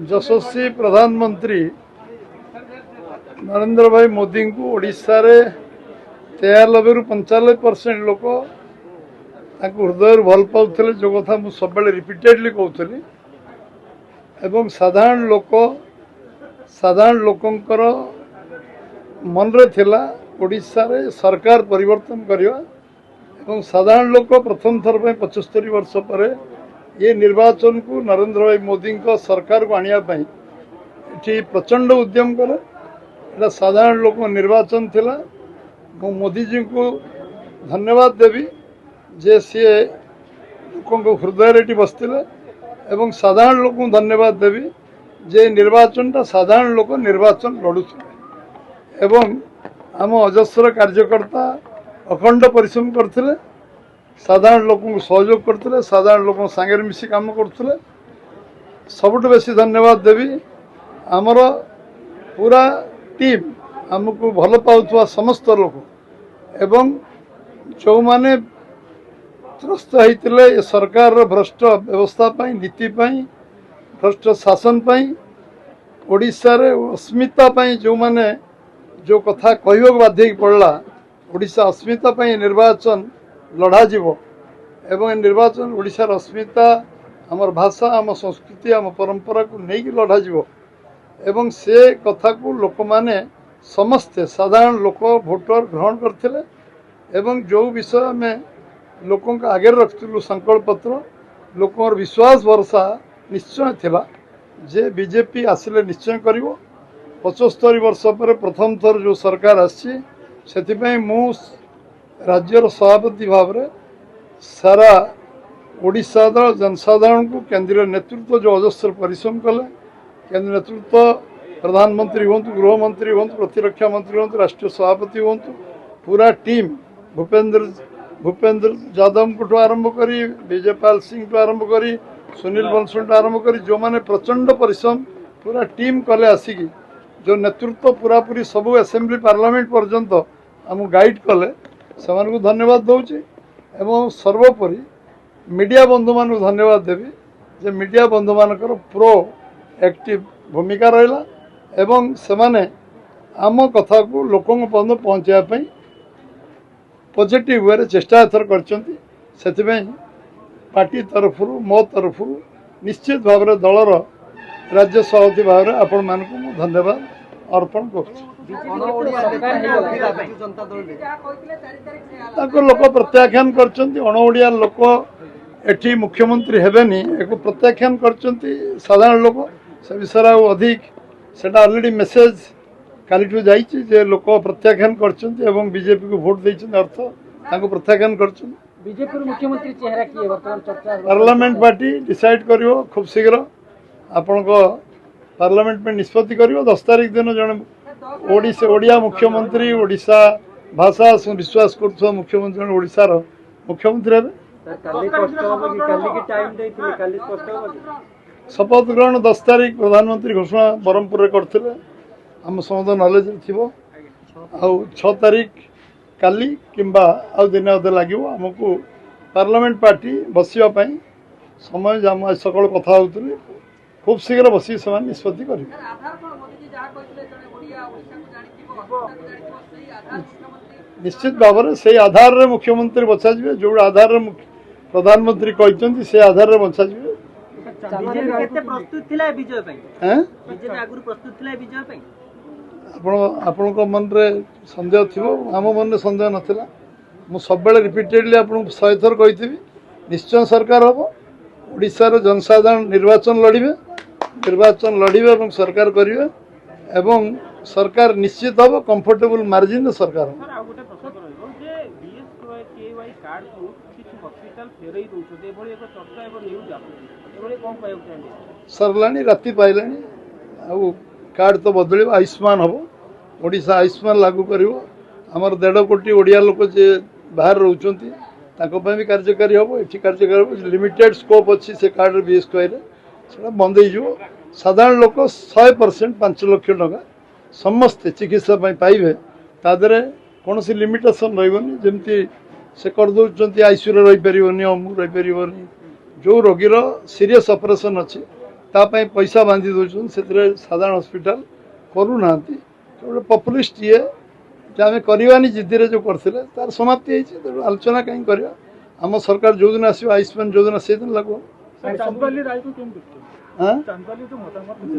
यशस्वी प्रधानमंत्री नरेंद्र भाई मोदी को ओडिशा रे 93 रु 95% लोक हृदय भल पाते जो कथा मुझे सब रिपीटेडली कहूली एवं साधारण लोकंकर मन रे थिला ओडिशा रे सरकार परिवर्तन करवा एवं साधारण लोक प्रथम थर 75 वर्ष पर ये निर्वाचन को नरेंद्र भाई मोदी को सरकार को आनिया प्रचंड उद्यम कले एटा साधारण लोक निर्वाचन थिला मु मोदी जी को धन्यवाद देवी जे सी लोक हृदय बसते एवं साधारण लोक धन्यवाद देवी जे निर्वाचन टा साधारण लोक निर्वाचन लड़ुले एवं आम अजस्र कार्यकर्ता अखंड परिश्रम करते साधारण लोक सहयोग करते साधारण लोक सांगे मिसी काम करते सबुठ बेसी धन्यवाद देवी आमर पूरा टीम आमको भल पाउथुवा समस्त लोक एवं जो माने त्रस्त होते सरकार भ्रष्ट व्यवस्था पाई नीति पाई भ्रष्ट शासन पाई ओडिशा रे अस्मिता पाई जो माने जो कथा कहवाक बाध्य पड़ला ओडिशा अस्मिता पाई निर्वाचन लड़ा जीवो एवं निर्वाचन ओडिशार अस्मिता आमर भाषा आम संस्कृति आम परंपरा को लेकिन लड़ा जीवो एवं से कथा को लोक माने समस्ते साधारण लोक भोटर ग्रहण करते एवं जो विषय में लोकों का आगे रखलु संकल्प पत्र लोक विश्वास भरोसा निश्चय थिला जे बीजेपी आसिले निश्चय करिवो 75 वर्ष पर प्रथम थर जो सरकार आसी मु राज्यर सभापति भाव में सारा ओडिशा जनसाधारण को केंद्रीय नेतृत्व जो अजस्र परिश्रम कले केंद्र नेतृत्व प्रधानमंत्री हूँ गृहमंत्री हूँ प्रतिरक्षा मंत्री हूँ राष्ट्रीय सभापति हूँ पूरा टीम भूपेंद्र यादव को आरंभ करी विजयपाल सिंह को आरंभ करी सुनील बंसल आरंभ करी जो माने प्रचंड परिश्रम पूरा टीम कले आसिकी जो नेतृत्व पूरा पूरी सबू असेंबली पार्लियामेंट पर्यंत आम गाइड कले से धन्यवाद दूची एवं सर्वोपरि मीडिया बंधु मान धन्यवाद देवी जे मीडिया बंधु मानकर प्रो एक्टिव भूमिका रहा एवं से माने आम कथा को लोकों पर्यंत पहुँचापी पॉजिटिव वे चेष्टा एथर कर पार्टी तरफ मो तरफ निश्चित भाव में दलर राज्य सभापति भाव में आपण मानक धन्यवाद अर्पण कर लोक प्रत्याख्यान कर अणओडिया लोक एठी मुख्यमंत्री हेबेनी एक प्रत्याख्यान कर साधारण लोक से विषय अधिक सेटा ऑलरेडी मेसेज कालीठू जाइए लोक प्रत्याख्यान कर बीजेपी को भोट देते अर्थ प्रत्याख्यान कर बीजेपी मुख्यमंत्री चेहरा किए वर्तमान चर्चा पार्लियामेंट पार्टी डिसाइड करियो खूब शीघ्र आपण पार्लियामेंट में निष्पत्ति करियो 10 तारीख दिन जन ओडिया मुख्यमंत्री ओडिशा भाषा विश्वास कर मुख्यमंत्री ओडिशार मुख्यमंत्री हेबे शपथ ग्रहण 10 तारीख प्रधानमंत्री घोषणा ब्रह्मपुर में करते आम समस्त नॉलेज थी 6 तारीख काली किंबा आउ दिन अधे लगे आमको पार्लियामेंट पार्टी बसवाई समय आम सकाल कथा होती खूब शीघ्र बस निष्पत्ति कर निश्चित भाव में से आधार रे मुख्यमंत्री बचा जो आधार रे प्रधानमंत्री कहते से आधार रे बचा आपण मन रे संदेह थी आम मन में संदेह नाला मु सब रिपीटेडली आप 100 थर कही निश्चय सरकार हम ओडिशा रो जनसाधारण निर्वाचन लड़े और सरकार करेंगे एवं सरकार निश्चित हम कंफर्टेबल मार्जिन सरकार सरला राति पाइला कार्ड तो बदल आयुष्मान हम ओडिशा आयुष्मान लागू कर आमर 1.5 कोटी ओडिया लोक जे बाहर रोचंती भी कार्यकारी हम ये कार्यकारी लिमिटेड स्कोप अच्छी से कार्ड बीएस कहले बंद हो साधारण लोक 100% 5 लाख टका समस्ते चिकित्सा पाइबे तादरे कौन सी लिमिटेशन रही जमती से करदे आईसीयू रही पार अमु रही पार जो रोगीर सीरीयस ऑपरेशन अच्छी तापाई पैसा बांधी दौन से साधारण हॉस्पिटल करूना गोटे पपुलिस्ट ये आम करवानी जिद्दी जो करते तार समाप्ति होती आलोचना कहीं करवा आम सरकार जो दिन आसो आयुष्मान योजना से दिन लागू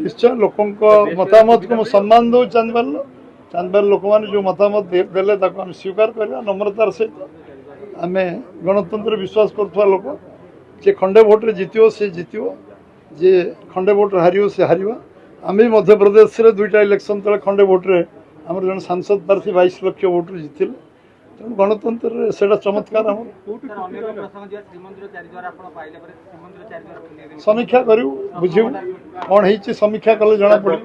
निश्चय लोक मतामत को सम्मान दो चांदबार लोक मैंने जो मतामत देले आम स्वीकार करवा नम्रतार सहित आम गणतंत्र विश्वास करुवा लोक जे खंडे भोट्रे जितो से जितो जे खंडे भोट्रे हार से हार आम भी मध्य प्रदेश में 2टा इलेक्शन तले खंडे भोट्रे आम जन सांसद प्रार्थी 22 लाख भोट्रे जीतिले तेणु गणतंत्र से चमत्कार आम समीक्षा करूँ बुझू कौन है समीक्षा कले जना पड़े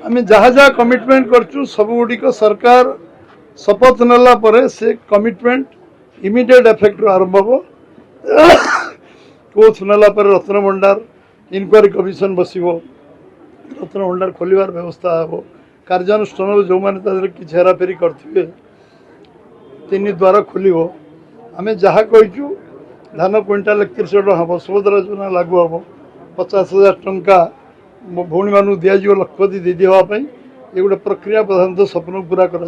आम जहाँ जहाँ कमिटमेंट करूँ सब गुड़िक सरकार शपथ नेला परे से कमिटमेंट इमिडिएट इफेक्ट आरंभ हो कोच नेला परे रत्न भंडार इनक्वारी कमिशन बसो रत्न भंडार खोलिबार व्यवस्था हो कार्यानुष्ठान जो मैंने किसी हेराफेरी करते 3 द्वार खोल आम जहाँ कहीचु धान क्विंटाल 31 टका हम सुभद्रा योजना लागू हम 50,000 टंका भौणी मानू दिज्व लक्षपति दीदी हाँपाई ये गोटे प्रक्रिया प्रधानतः स्वप्न पूरा करा।